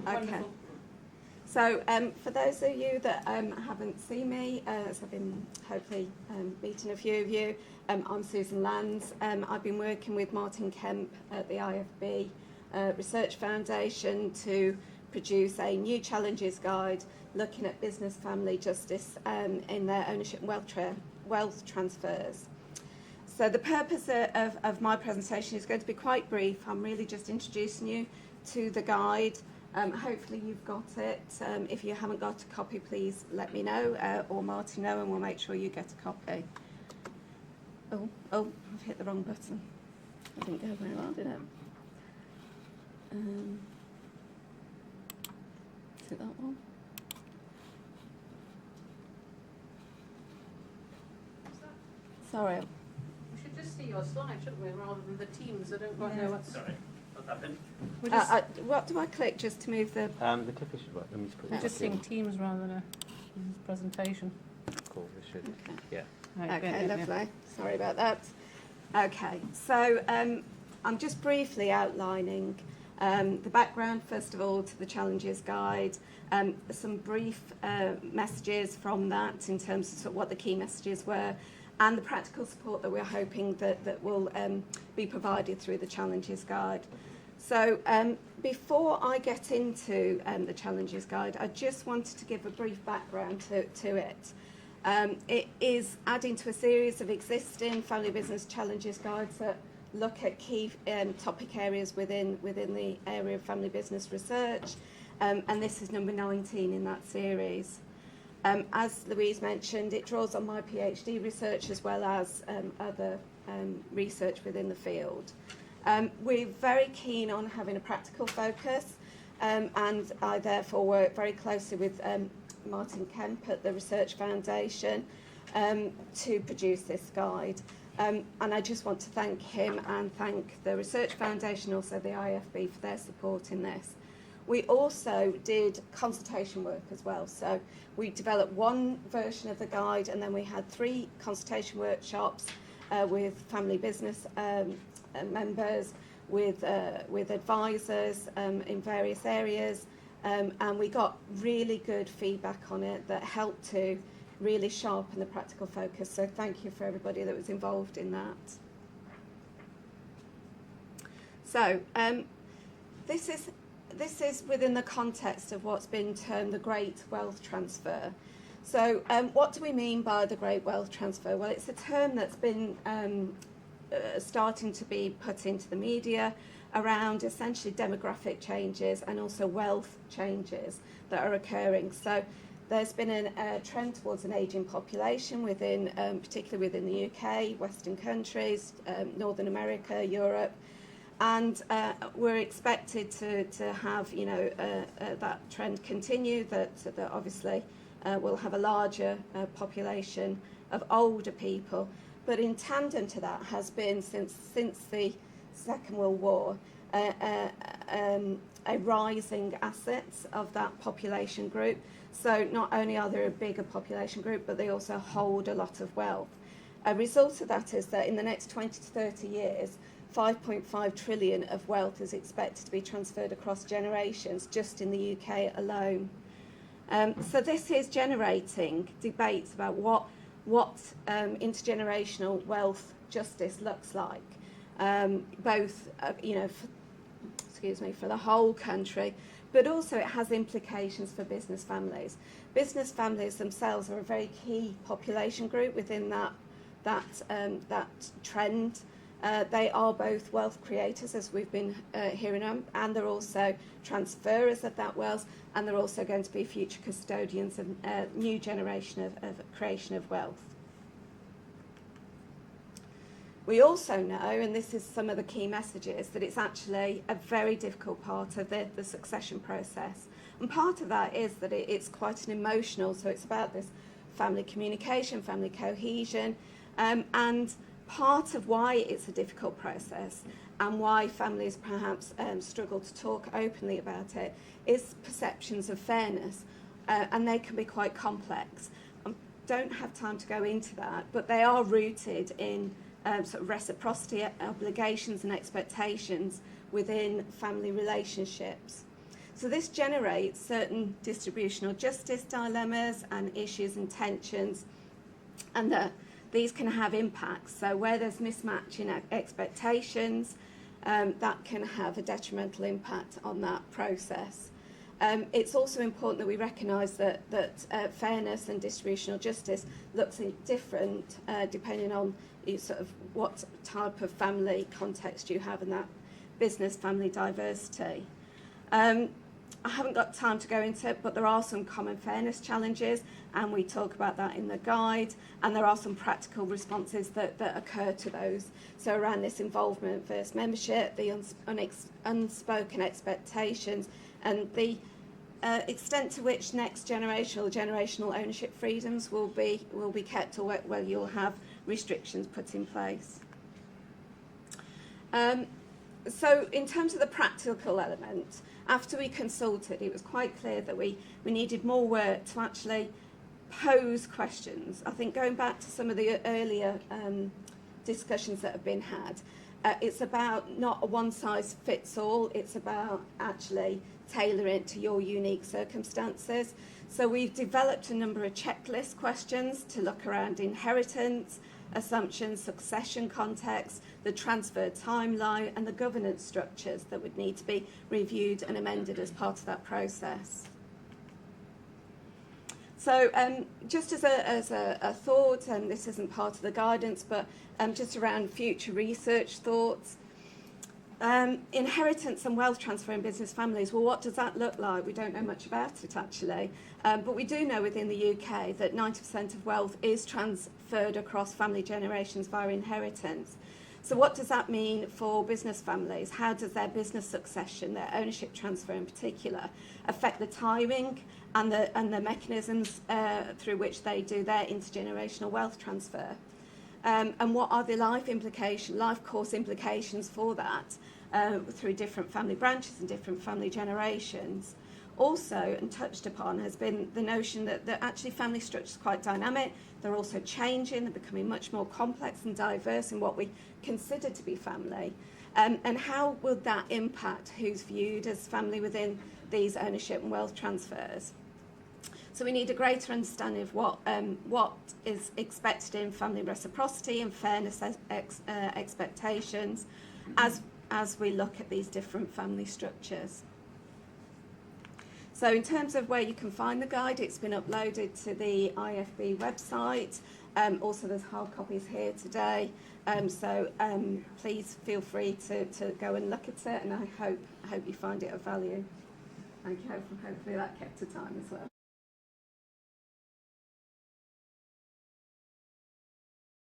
Okay. So for those of you that haven't seen me, as I've been hopefully meeting a few of you, I'm Susan Lanz. I've been working with Martin Kemp at the IFB Research Foundation to produce a new challenges guide looking at business family justice in their ownership and wealth transfers. So the purpose of my presentation is going to be quite brief. I'm really just introducing you to the guide. Hopefully you've got it. If you haven't got a copy, please let me know, or Martin know, and we'll make sure you get a copy. Oh, I've hit the wrong button. I didn't go very well, did it? Is it that one? Sorry. We should just see your slide, shouldn't we, rather than the teams. I don't quite know what's... Sorry, what happened? What do I click just to move the... The clicker should work. Let me just put We're it just back seeing in. teams rather than a presentation. Cool, it should. Okay. Yeah. Right, Okay, yeah. lovely. Sorry about that. Okay, so I'm just briefly outlining the background, first of all, to the Challenges Guide, some brief messages from that in terms of, sort of what the key messages were, and the practical support that we're hoping that will be provided through the Challenges Guide. So before I get into the Challenges Guide, I just wanted to give a brief background to it. It is adding to a series of existing family business challenges guides that look at key topic areas within the area of family business research, and this is number 19 in that series. As Louise mentioned, it draws on my PhD research as well as other research within the field. We're very keen on having a practical focus, and I therefore work very closely with Martin Kemp at the Research Foundation to produce this guide. And I just want to thank him and thank the Research Foundation, also the IFB, for their support in this. We also did consultation work as well. So we developed one version of the guide, and then we had 3 consultation workshops with family business members, with advisors in various areas, and we got really good feedback on it that helped to really sharpen the practical focus. So thank you for everybody that was involved in that. So this is within the context of what's been termed the Great Wealth Transfer. So what do we mean by the Great Wealth Transfer? Well, it's a term that's been starting to be put into the media around essentially demographic changes and also wealth changes that are occurring. So there's been a trend towards an ageing population within, particularly within the UK, Western countries, Northern America, Europe, and we're expected to have, you know, that trend continue. That obviously we'll have a larger population of older people. But in tandem to that has been, since the Second World War, a rising assets of that population group. So not only are there a bigger population group, but they also hold a lot of wealth. A result of that is that in the next 20 to 30 years, 5.5 trillion of wealth is expected to be transferred across generations just in the UK alone. So this is generating debates about what intergenerational wealth justice looks like, both you know, for the whole country, but also it has implications for business families. Business families themselves are a very key population group within that trend. They are both wealth creators, as we've been hearing, and they're also transferers of that wealth, and they're also going to be future custodians of a new generation of creation of wealth. We also know, and this is some of the key messages, that it's actually a very difficult part of the succession process. And part of that is that it's quite an emotional, so it's about this family communication, family cohesion, and part of why it's a difficult process and why families perhaps struggle to talk openly about it is perceptions of fairness, and they can be quite complex. I don't have time to go into that, but they are rooted in sort of reciprocity, obligations and expectations within family relationships. So this generates certain distributional justice dilemmas and issues and tensions, and these can have impacts. So where there's mismatch in expectations, that can have a detrimental impact on that process. It's also important that we recognise that fairness and distributional justice looks different depending on sort of what type of family context you have and that business family diversity. I haven't got time to go into it, but there are some common fairness challenges, and we talk about that in the guide, and there are some practical responses that occur to those. So around this involvement versus membership, the unspoken expectations, and the extent to which next generational ownership freedoms will be kept, or where you'll have restrictions put in place. So in terms of the practical element, after we consulted, it was quite clear that we needed more work to actually pose questions. I think going back to some of the earlier discussions that have been had, it's about not a one-size-fits-all, it's about actually tailoring it to your unique circumstances. So we've developed a number of checklist questions to look around inheritance, assumptions, succession context, the transfer timeline, and the governance structures that would need to be reviewed and amended as part of that process. So just as a thought, and this isn't part of the guidance, but just around future research thoughts, inheritance and wealth transfer in business families, well, what does that look like? We don't know much about it, actually. But we do know within the UK that 90% of wealth is transferred across family generations via inheritance. So what does that mean for business families? How does their business succession, their ownership transfer in particular, affect the timing and the mechanisms through which they do their intergenerational wealth transfer? And what are the life course implications for that through different family branches and different family generations? Also, and touched upon, has been the notion that actually family structure is quite dynamic. They're also changing, they're becoming much more complex and diverse in what we consider to be family. And how will that impact who's viewed as family within these ownership and wealth transfers? So we need a greater understanding of what is expected in family reciprocity and fairness expectations as we look at these different family structures. So in terms of where you can find the guide, it's been uploaded to the IFB website. Also there's hard copies here today. So please feel free to go and look at it, and I hope you find it of value. Thank you. Hopefully that kept to time as well.